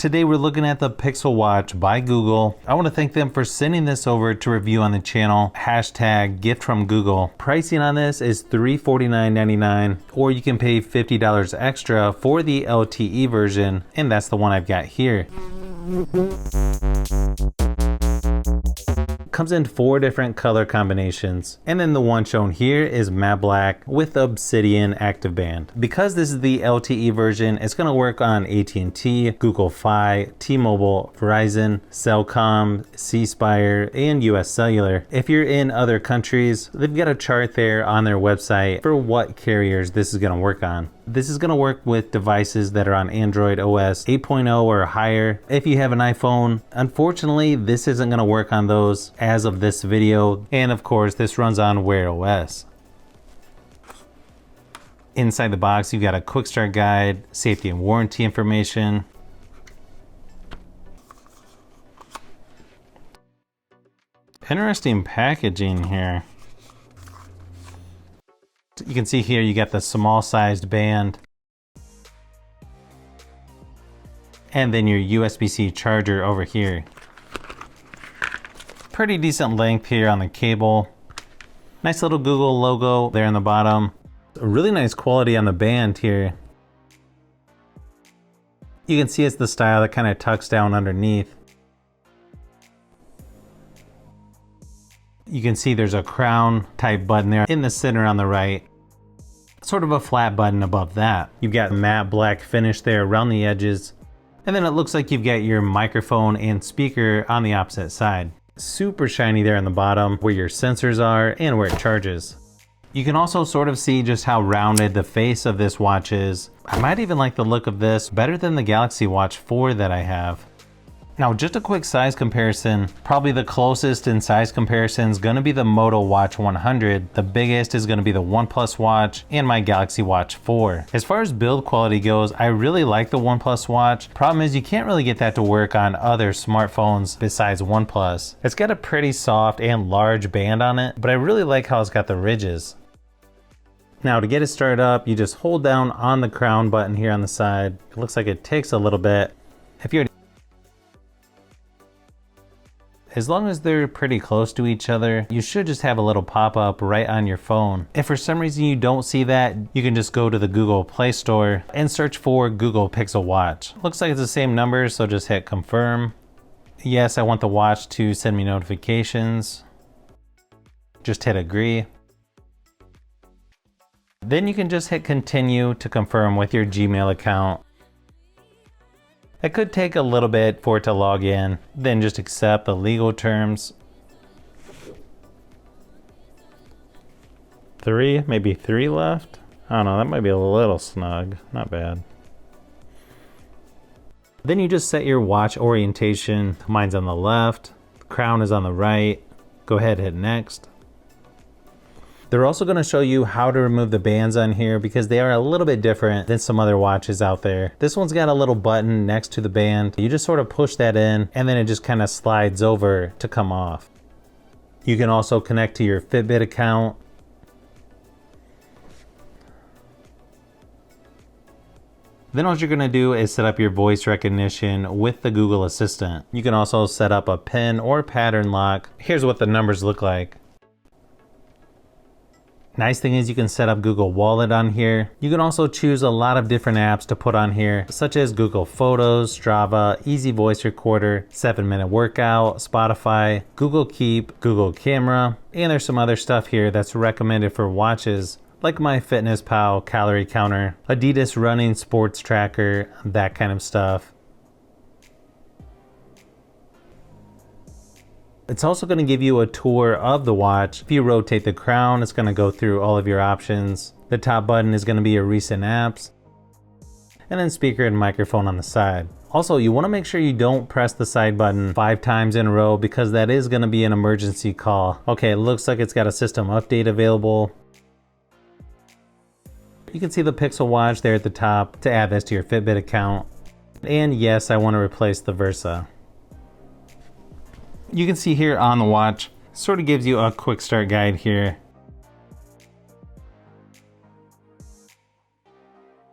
Today we're looking at the Pixel Watch by Google. I want to thank them for sending this over to review on the channel. Hashtag gift from Google. Pricing on this is $349.99, or you can pay $50 extra for the LTE version, and that's the one I've got here. Comes in 4 different color combinations, and then the one shown here is matte black with Obsidian active band. Because this is the LTE version, it's going to work on AT&T, Google Fi, T-Mobile, Verizon, Cellcom, C Spire, and US Cellular. If you're in other countries, they've got a chart there on their website for what carriers this is going to work on. This is going to work with devices that are on Android OS 8.0 or higher. If you have an iPhone, unfortunately, this isn't going to work on those as of this video. And of course, this runs on Wear OS. Inside the box, you've got a quick start guide, safety and warranty information. Interesting packaging here. You can see here you got the small sized band and then your USB-C charger over here. Pretty decent length here on the cable. Nice little Google logo there in the bottom. A really nice quality on the band here. You can see it's the style that kind of tucks down underneath. You can see there's a crown type button there in the center on the right. Sort of a flat button above that. You've got matte black finish there around the edges. And then it looks like you've got your microphone and speaker on the opposite side. Super shiny there on the bottom where your sensors are and where it charges. You can also sort of see just how rounded the face of this watch is. I might even like the look of this better than the Galaxy Watch 4 that I have. Now, just a quick size comparison. Probably the closest in size comparison is going to be the Moto Watch 100. The biggest is going to be the OnePlus Watch and my Galaxy Watch 4. As far as build quality goes, I really like the OnePlus Watch. Problem is you can't really get that to work on other smartphones besides OnePlus. It's got a pretty soft and large band on it, but I really like how it's got the ridges. Now to get it started up, you just hold down on the crown button here on the side. It looks like it takes a little bit. As long as they're pretty close to each other, you should just have a little pop-up right on your phone. If for some reason you don't see that, you can just go to the Google Play Store and search for Google Pixel Watch. Looks like it's the same number, so just hit confirm. Yes, I want the watch to send me notifications. Just hit agree. Then you can just hit continue to confirm with your Gmail account. It could take a little bit for it to log in, then just accept the legal terms. 3, maybe 3 left? I don't know, that might be a little snug, not bad. Then you just set your watch orientation. Mine's on the left, the crown is on the right. Go ahead and hit next. They're also going to show you how to remove the bands on here because they are a little bit different than some other watches out there. This one's got a little button next to the band. You just sort of push that in and then it just kind of slides over to come off. You can also connect to your Fitbit account. Then all you're going to do is set up your voice recognition with the Google Assistant. You can also set up a pin or pattern lock. Here's what the numbers look like. Nice thing is you can set up Google Wallet on here. You can also choose a lot of different apps to put on here, such as Google Photos, Strava, Easy Voice Recorder, 7-Minute Workout, Spotify, Google Keep, Google Camera, and there's some other stuff here that's recommended for watches, like MyFitnessPal calorie counter, Adidas running sports tracker, that kind of stuff. It's also going to give you a tour of the watch. If you rotate the crown, it's going to go through all of your options. The top button is going to be your recent apps. And then speaker and microphone on the side. Also, you want to make sure you don't press the side button 5 times in a row because that is going to be an emergency call. Okay, it looks like it's got a system update available. You can see the Pixel Watch there at the top to add this to your Fitbit account. And yes, I want to replace the Versa. You can see here on the watch, sort of gives you a quick start guide here.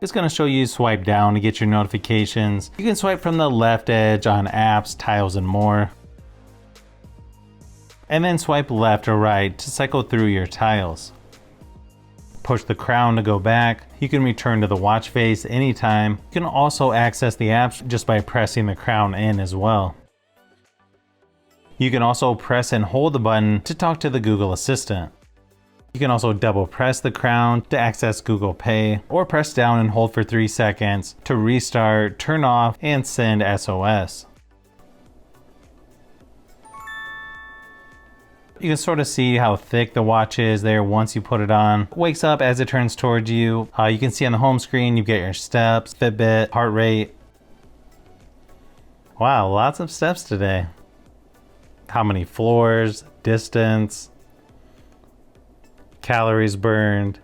It's going to show you swipe down to get your notifications. You can swipe from the left edge on apps, tiles, and more. And then swipe left or right to cycle through your tiles. Push the crown to go back. You can return to the watch face anytime. You can also access the apps just by pressing the crown in as well. You can also press and hold the button to talk to the Google Assistant. You can also double press the crown to access Google Pay, or press down and hold for 3 seconds to restart, turn off, and send SOS. You can sort of see how thick the watch is there once you put it on. It wakes up as it turns towards you. You can see on the home screen, you get your steps, Fitbit, heart rate. Wow, lots of steps today. How many floors, distance, calories burned,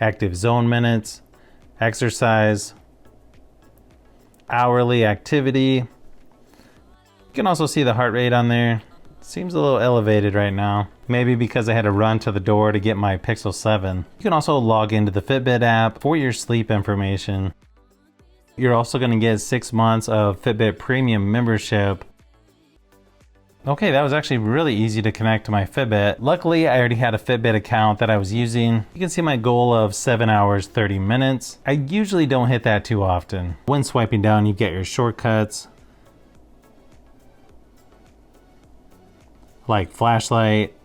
active zone minutes, exercise, hourly activity. You can also see the heart rate on there. Seems a little elevated right now. Maybe because I had to run to the door to get my Pixel 7. You can also log into the Fitbit app for your sleep information. You're also going to get 6 months of Fitbit Premium membership. Okay, that was actually really easy to connect to my Fitbit. Luckily, I already had a Fitbit account that I was using. You can see my goal of 7 hours, 30 minutes. I usually don't hit that too often. When swiping down, you get your shortcuts, like flashlight.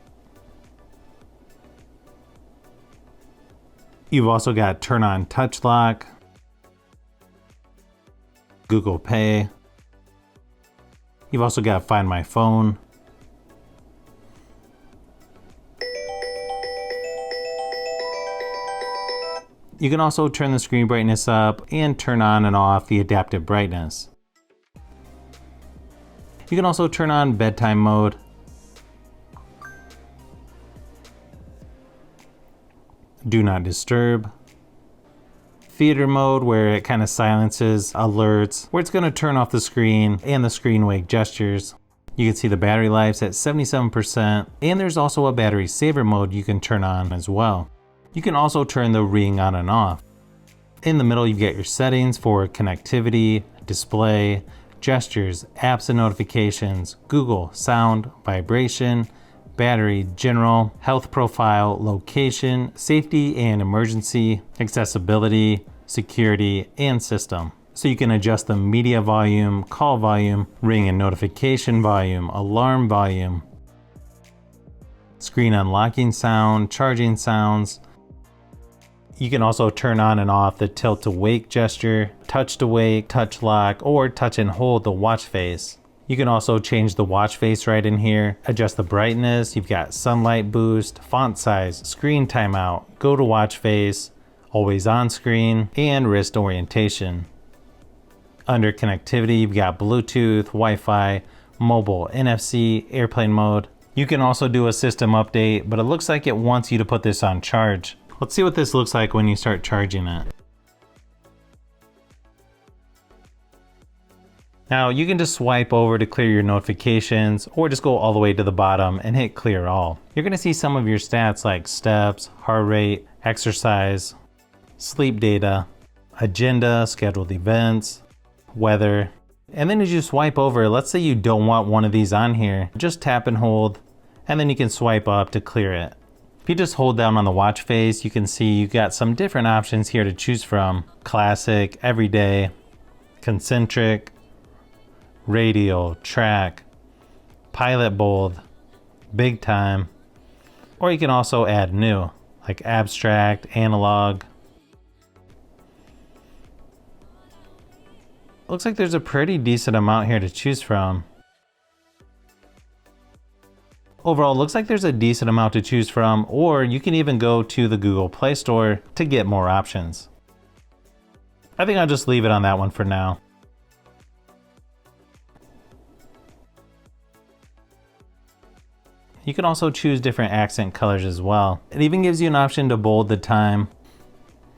You've also got turn on touch lock, Google Pay. You've also got find my phone. You can also turn the screen brightness up and turn on and off the adaptive brightness. You can also turn on bedtime mode. Do not disturb. Theater mode, where it kind of silences alerts, where it's going to turn off the screen and the screen wake gestures. You can see the battery life's at 77%, and there's also a battery saver mode you can turn on as well. You can also turn the ring on and off. In the middle, you get your settings for connectivity, display, gestures, apps and notifications, Google, sound, vibration, battery, general, health profile, location, safety and emergency, accessibility, security, and system. So you can adjust the media volume, call volume, ring and notification volume, alarm volume, screen unlocking sound, charging sounds. You can also turn on and off the tilt to wake gesture, touch to wake, touch lock, or touch and hold the watch face. You can also change the watch face right in here, adjust the brightness. You've got sunlight boost, font size, screen timeout, go to watch face, always on screen, and wrist orientation. Under connectivity, you've got Bluetooth, Wi-Fi, mobile, NFC, airplane mode. You can also do a system update, but it looks like it wants you to put this on charge. Let's see what this looks like when you start charging it. Now you can just swipe over to clear your notifications, or just go all the way to the bottom and hit clear all. You're gonna see some of your stats like steps, heart rate, exercise, sleep data, agenda, scheduled events, weather. And then as you swipe over, let's say you don't want one of these on here, just tap and hold, and then you can swipe up to clear it. If you just hold down on the watch face, you can see you got some different options here to choose from. Classic, everyday, concentric, radial, track, pilot bold, big time, or you can also add new, like abstract, analog. Looks like there's a pretty decent amount here to choose from. Overall, looks like there's a decent amount to choose from, or you can even go to the Google Play Store to get more options. I think I'll just leave it on that one for now. You can also choose different accent colors as well. It even gives you an option to bold the time,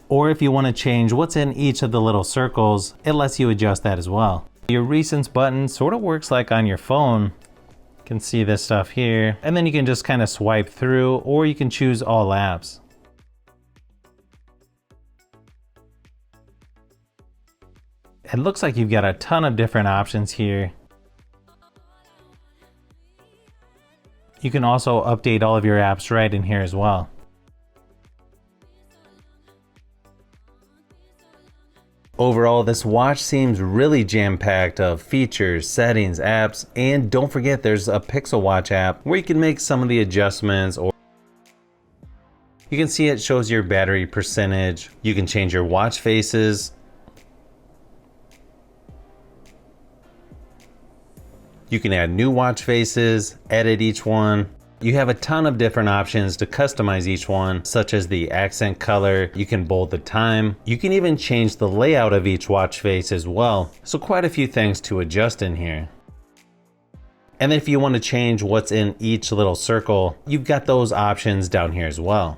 or if you want to change what's in each of the little circles, it lets you adjust that as well. Your recents button sort of works like on your phone. You can see this stuff here, and then you can just kind of swipe through, or you can choose all apps. It looks like you've got a ton of different options here. You can also update all of your apps right in here as well. Overall, this watch seems really jam-packed of features, settings, apps, and don't forget there's a Pixel Watch app where you can make some of the adjustments, or you can see it shows your battery percentage. You can change your watch faces. You can add new watch faces, edit each one. You have a ton of different options to customize each one, such as the accent color. You can bold the time. You can even change the layout of each watch face as well. So quite a few things to adjust in here. And then if you want to change what's in each little circle, you've got those options down here as well.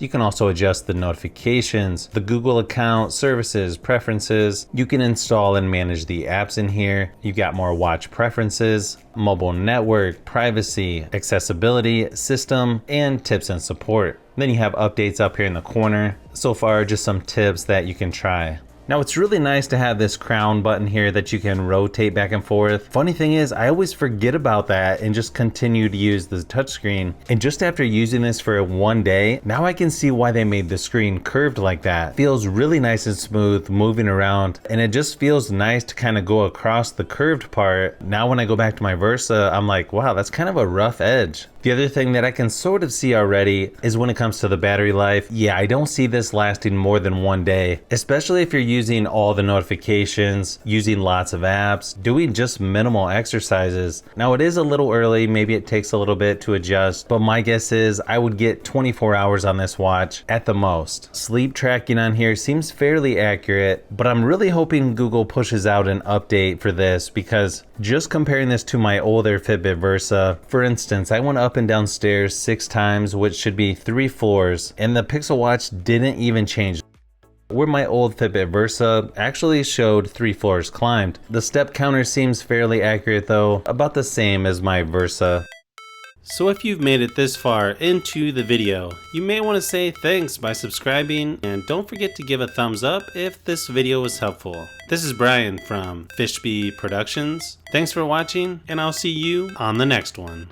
You can also adjust the notifications, the Google account, services, preferences. You can install and manage the apps in here. You've got more watch preferences, mobile network, privacy, accessibility, system, and tips and support. Then you have updates up here in the corner. So far, just some tips that you can try. Now it's really nice to have this crown button here that you can rotate back and forth. Funny thing is, I always forget about that and just continue to use the touchscreen. And just after using this for one day, now I can see why they made the screen curved like that. Feels really nice and smooth moving around, and it just feels nice to kind of go across the curved part. Now when I go back to my Versa, I'm like, wow, that's kind of a rough edge. The other thing that I can sort of see already is when it comes to the battery life. Yeah, I don't see this lasting more than one day, especially if you're using all the notifications, using lots of apps, doing just minimal exercises. Now it is a little early, maybe it takes a little bit to adjust, but my guess is I would get 24 hours on this watch at the most. Sleep tracking on here seems fairly accurate, but I'm really hoping Google pushes out an update for this, because just comparing this to my older Fitbit Versa, for instance, I went up and down stairs 6 times, which should be 3 floors, and the Pixel Watch didn't even change. Where my old Fitbit Versa actually showed 3 floors climbed. The step counter seems fairly accurate though, about the same as my Versa. So if you've made it this far into the video, you may want to say thanks by subscribing, and don't forget to give a thumbs up if this video was helpful. This is Brian from Fishbee Productions. Thanks for watching, and I'll see you on the next one.